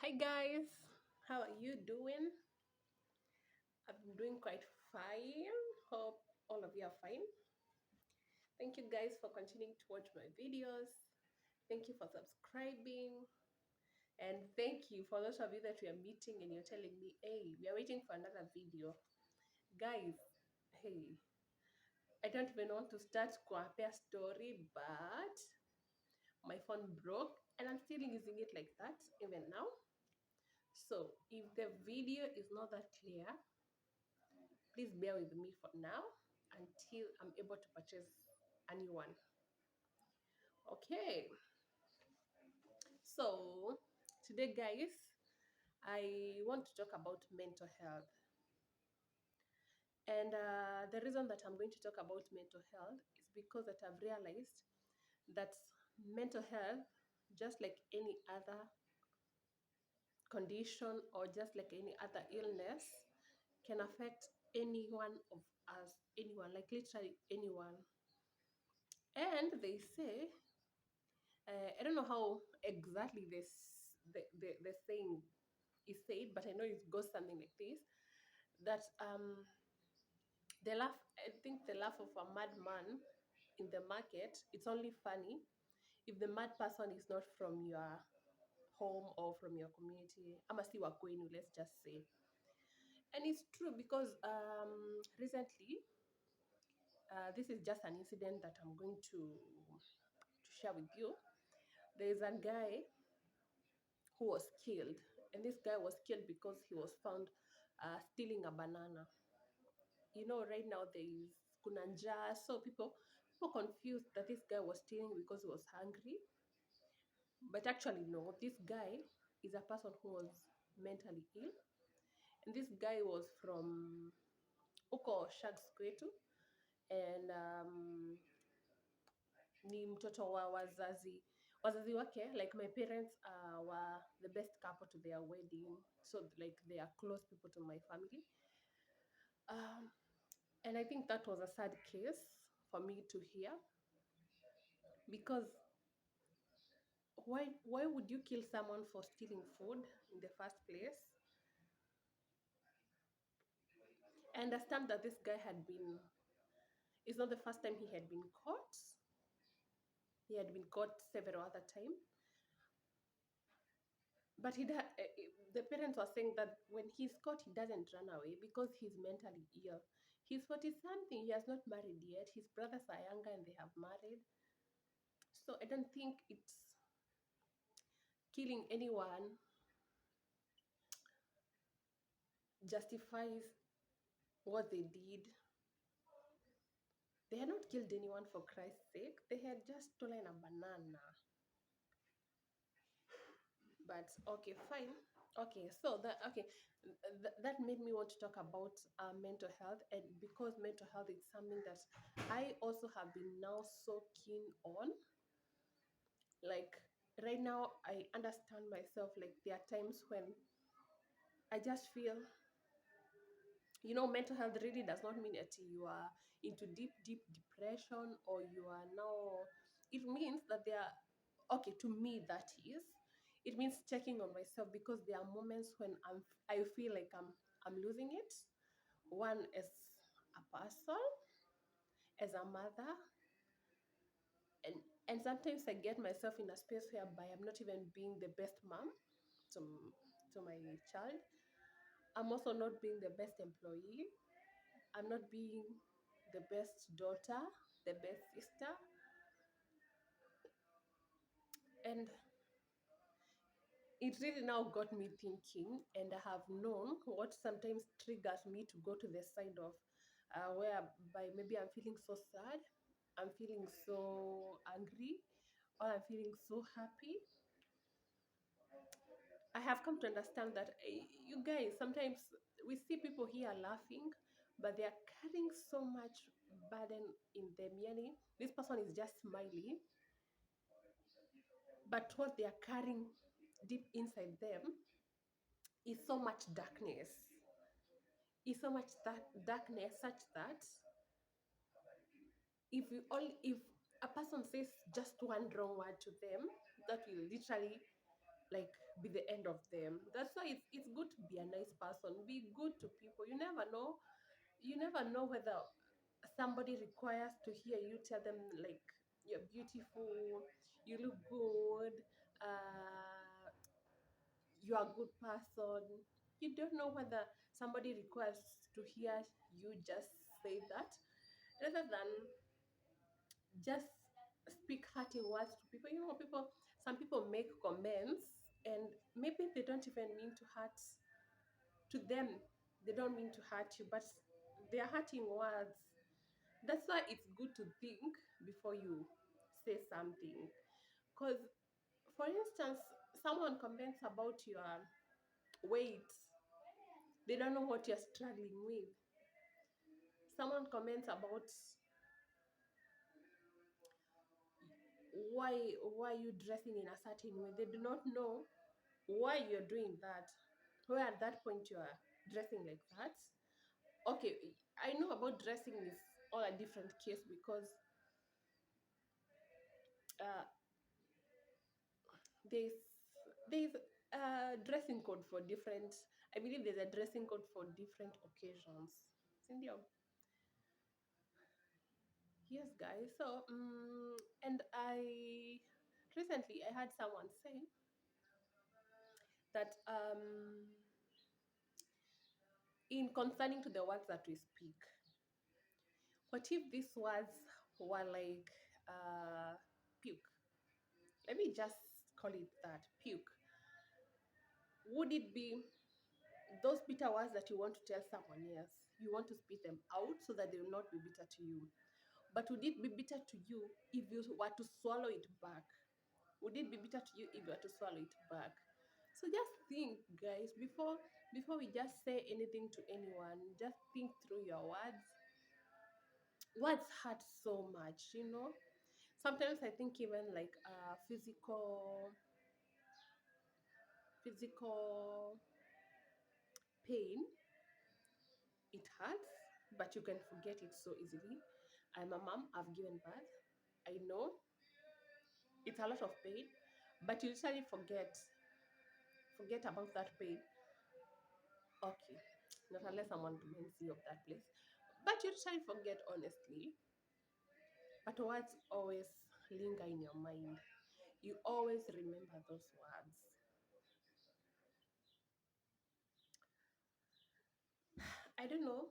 Hi guys, how are you doing? I've been doing quite fine. Hope all of you are fine. Thank you guys for continuing to watch my videos. Thank you for subscribing. And thank you for those of you that we are meeting and you're telling me, hey, we are waiting for another video. Guys, hey, I don't even want to start Kwapea story, but my phone broke and I'm still using it like that even now. So if the video is not that clear, please bear with me for now until I'm able to purchase a new one. Okay, so today, guys, I want to talk about mental health. And the reason that I'm going to talk about mental health is because that I've realized that mental health, just like any other condition or just like any other illness, can affect any one of us, anyone, like literally anyone. And they say I don't know how exactly the saying is said, but I know it goes something like this: that the laugh. I think the laugh of a madman in the market. It's only funny if the mad person is not from your home or from your community. Ama si wa kwenu, let's just say. And it's true because recently, this is just an incident that I'm going to share with you. There is a guy who was killed. And this guy was killed because he was found stealing a banana. You know, right now there is kunanja, so people confused that this guy was stealing because he was hungry. But actually, no, this guy is a person who was mentally ill. And this guy was from uko Shags kwetu. And ni mtoto wa wazazi wake, like my parents were the best couple to their wedding, so like they are close people to my family. um, and I think that was a sad case for me to hear, because why would you kill someone for stealing food in the first place? I understand that this guy had been, it's not the first time he had been caught. He had been caught several other times. But the parents were saying that when he's caught, he doesn't run away because he's mentally ill. He's 40 something, he has not married yet. His brothers are younger and they have married. So I don't think it's killing anyone justifies what they did. They had not killed anyone for Christ's sake, they had just stolen a banana. But okay, fine. Okay, so that made me want to talk about mental health, and because mental health is something that I also have been now so keen on. Like right now, I understand myself. Like there are times when I just feel, mental health really does not mean that you are into deep depression or you are now. It means that there are, okay, to me that is, it means checking on myself, because there are moments when I feel like I'm losing it. One, as a person, as a mother, and sometimes I get myself in a space whereby I'm not even being the best mom to to my child. I'm also not being the best employee. I'm not being the best daughter, the best sister. And it really now got me thinking, and I have known what sometimes triggers me to go to the side of whereby maybe I'm feeling so sad, I'm feeling so angry, or I'm feeling so happy. I have come to understand that you guys, sometimes we see people here laughing, but they are carrying so much burden in them. Yani, this person is just smiling, but what they are carrying deep inside them is so much darkness. Is so much that darkness such that if a person says just one wrong word to them, that will literally like be the end of them. That's why it's good to be a nice person. Be good to people. You never know whether somebody requires to hear you tell them like you're beautiful, you look good, uh, you're a good person. You don't know whether somebody requires to hear you just say that, rather than just speak hurting words to people. You know, people, some people make comments and maybe they don't even mean to hurt to them. They don't mean to hurt you, but they're hurting words. That's why it's good to think before you say something. Because, for instance, someone comments about your weight, they don't know what you're struggling with. Someone comments about why you dressing in a certain way, they do not know why you're doing that, where at that point you are dressing like that. Okay, I know about dressing is all a different case because uh, there's there's a dressing code for different, I believe there's a dressing code for different occasions. Sindio? Yes, guys. So and I recently I had someone say that in concerning to the words that we speak, what if these words were like puke? Let me just call it that, puke. Would it be those bitter words that you want to tell someone else? You want to spit them out so that they will not be bitter to you. But would it be bitter to you if you were to swallow it back? Would it be bitter to you if you were to swallow it back? So just think, guys, before we just say anything to anyone, just think through your words. Words hurt so much, you know. Sometimes I think even like physical pain, it hurts, but you can forget it so easily. I'm a mom, I've given birth. I know it's a lot of pain, but you usually forget about that pain. Okay, not unless someone reminds you of that place. But you usually forget honestly. But words always linger in your mind. You always remember those words. I don't know.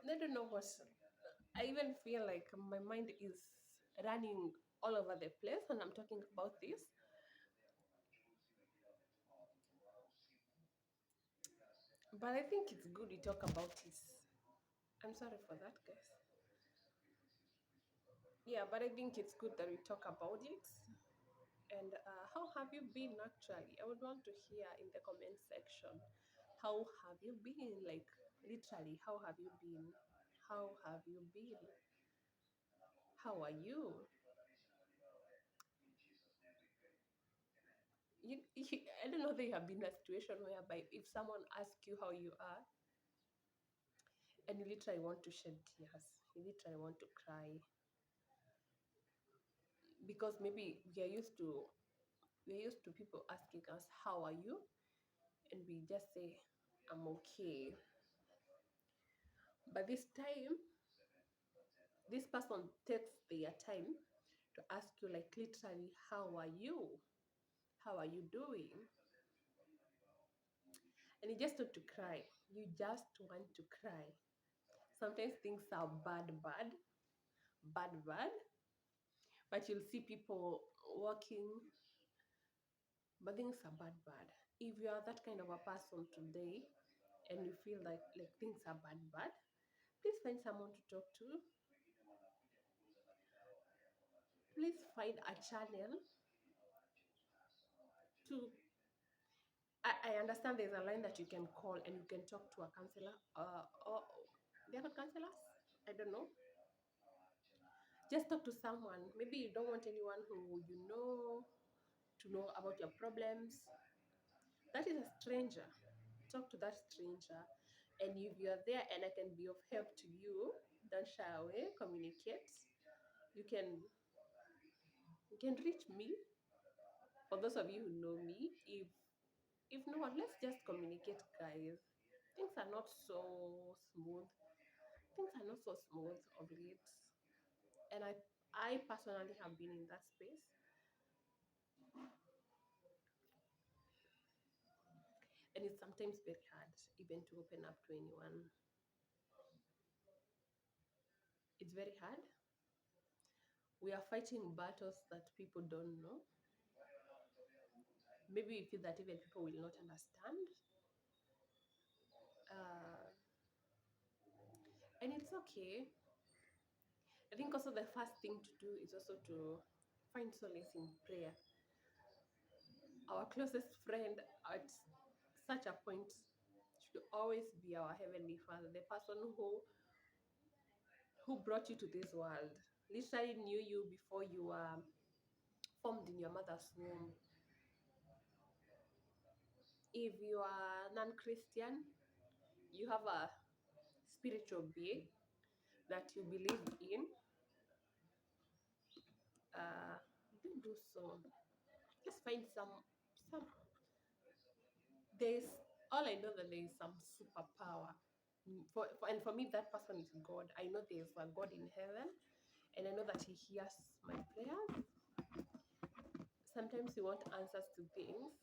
I don't know what. I even feel like my mind is running all over the place when I'm talking about this. But I think it's good we talk about it. I'm sorry for that, guys. Yeah, but I think it's good that we talk about it. And how have you been actually? I would want to hear in the comment section. How have you been? Like, literally, how have you been? How have you been? How are you? I don't know if you have been in a situation whereby if someone asks you how you are and you literally want to shed tears, you literally want to cry because maybe we're used to people asking us how are you, and we just say I'm okay. But this time, this person takes their time to ask you like literally how are you, how are you doing, and you just want to cry, you just want to cry. Sometimes things are bad, but you'll see people walking, but things are bad. If you are that kind of a person today and you feel like things are bad, please find someone to talk to. Please find a channel to. I understand there's a line that you can call and you can talk to a counselor. Or they're not counselors. I don't know. Just talk to someone. Maybe you don't want anyone who you know to know about your problems. That is a stranger. Talk to that stranger. And if you're there and I can be of help to you, don't shy away, communicate. You can you can reach me For those of you who know me, if not, let's just communicate, guys. Things are not so smooth. Things are not so smooth of late, and I personally have been in that space, and it's sometimes very hard even to open up to anyone. It's very hard. We are fighting battles that people don't know. Maybe we feel that even people will not understand. Uh, and it's okay. I think also the first thing to do is also to find solace in prayer. Our closest friend at such a point should always be our Heavenly Father, the person who brought you to this world, literally knew you before you were formed in your mother's womb. If you are non-Christian, you have a spiritual being that you believe in. Don't do so. Just find some. There's all I know that there is some superpower. And for me, that person is God. I know there's a God in heaven, and I know that He hears my prayers. Sometimes you want answers to things,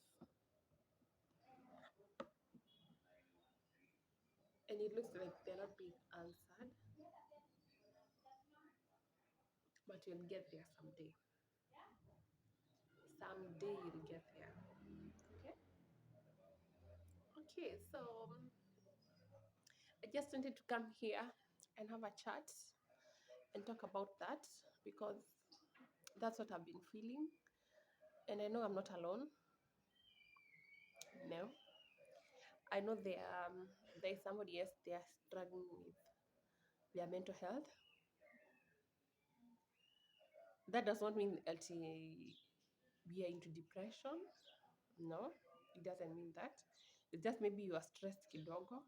and it looks like they're not being answered, but you'll get there someday. Someday you'll get there. Okay. Okay. So I just wanted to come here and have a chat and talk about that because that's what I've been feeling, and I know I'm not alone. No, I know there's somebody else they are struggling with their mental health. That does not mean that we are into depression. No, it doesn't mean that. It's just maybe you are stressed kidogo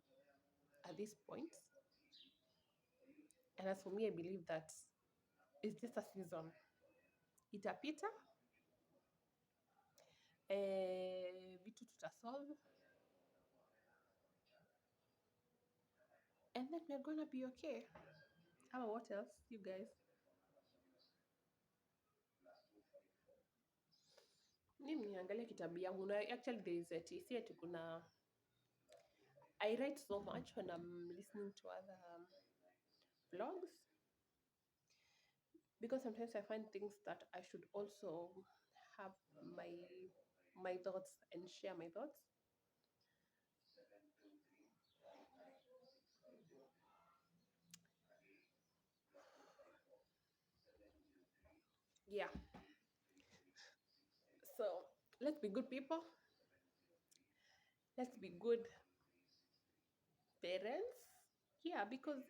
at this point. And as for me, I believe that it's just a season. Itapita, vitu tutasolve, and then we're gonna be okay. How what else, you guys? Mimi niangalia kitabu yangu. No, actually there is a TC ati kuna I write so much when I'm listening to other vlogs because sometimes I find things that I should also have my my thoughts and share my thoughts. Yeah. So let's be good people. Let's be good parents. Yeah, because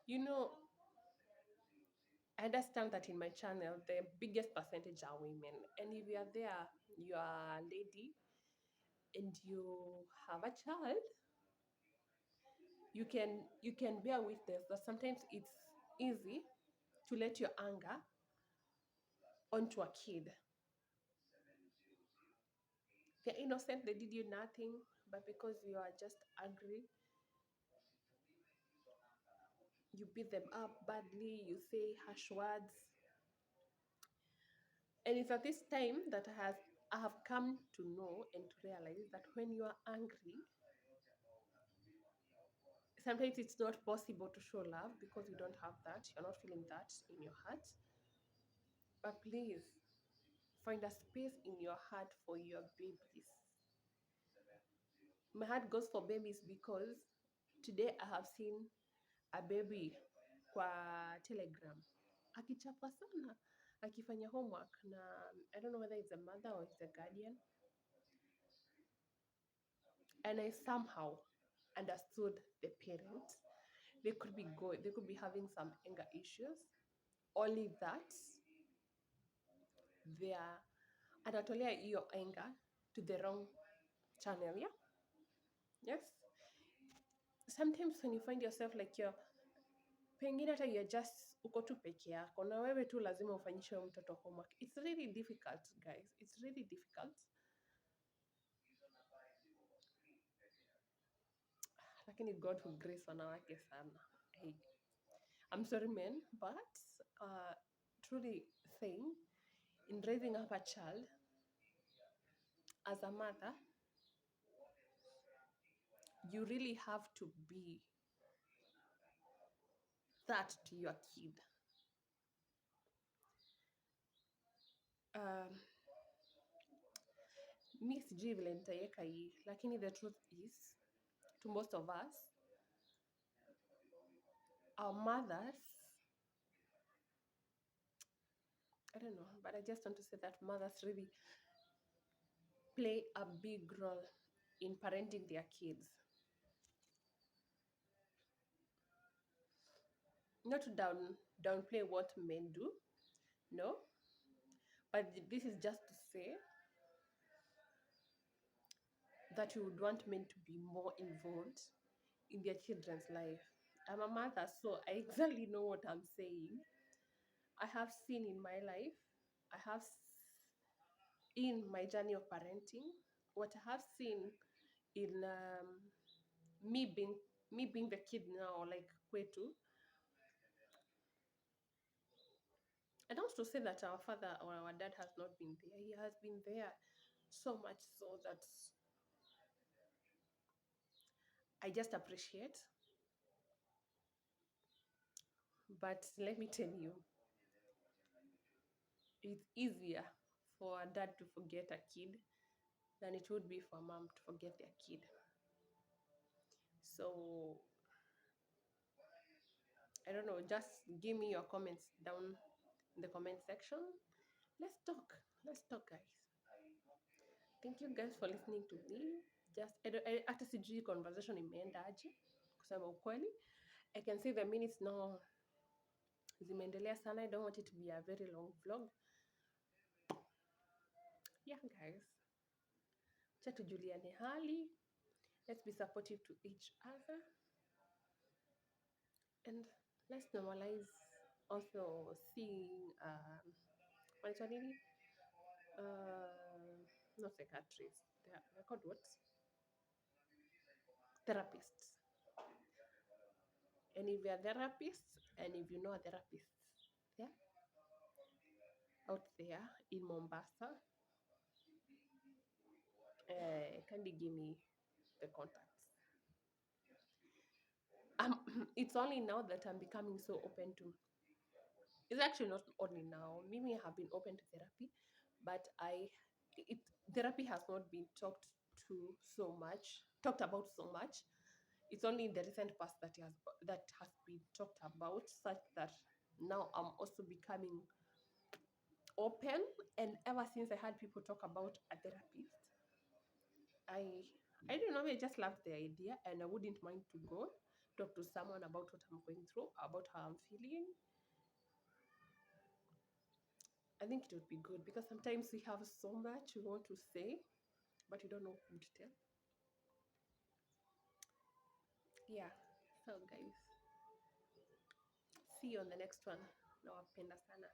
you know, I understand that in my channel the biggest percentage are women. And if you are there, you are a lady and you have a child, you can bear witness that sometimes it's easy to let your anger onto a kid. They're innocent, they did you nothing, but because you are just angry, you beat them up badly, you say harsh words. And it's at this time that I have come to know and to realize that when you are angry, sometimes it's not possible to show love because you don't have that, you're not feeling that in your heart. But please find a space in your heart for your babies. My heart goes for babies because today I have seen a baby kwa Telegram akichapa sana akifanya homework na I don't know whether it's a mother or it's a guardian, and I somehow understood the parent. They could be having some anger issues, only that they are anatolea hiyo anger to the wrong channel. Yeah, yes. Sometimes when you find yourself like you're pengine hata you're just uko tu peke yako na wewe tu lazima ufanyishe mtoto homework. It's really difficult guys, it's really difficult. Lakini God will grace wanawake sana. Hey, I'm sorry men, but truly saying, in raising up a child as a mother, you really have to be that to your kid. Mi sijui vile nitaiweka hii, lakini the truth is, to most of us, our mothers, I don't know, but I just want to say that mothers really play a big role in parenting their kids. Not to downplay what men do, no, but this is just to say that you would want men to be more involved in their children's life. I'm a mother, so I exactly know what I'm saying. I have seen in my life, I have in my journey of parenting, what I have seen in me being the kid now, like kwetu. I don't want to say that our father or our dad has not been there. He has been there, so much so that I just appreciate. But let me tell you, it's easier for a dad to forget a kid than it would be for a mom to forget their kid. So I don't know, just give me your comments down in the comment section. Let's talk. Let's talk, guys. Thank you guys for listening to me. Just hata sijui conversation imeenda aje kusema ukweli. I can see the minutes now zimeendelea sana. I don't want it to be a very long vlog. Yeah, guys. Acha tujuliane hali. Let's be supportive to each other. And let's normalize also seeing wanaitwa nini? Not psychiatrists. They're called what? Therapists. And if you're therapists, and if you know a therapist, yeah, out there in Mombasa, kindly give me the contacts. It's only now that I'm becoming so open to. It's actually not only now. Mimi have been open to therapy, but therapy has not been talked about so much. It's only in the recent past that has been talked about, such that now I'm also becoming open. And ever since I had people talk about a therapist, I don't know, I just loved the idea, and I wouldn't mind to go talk to someone about what I'm going through, about how I'm feeling. I think it would be good because sometimes we have so much we want to say, but we don't know who to tell. Yeah, so guys, see you on the next one. Nawapenda sana.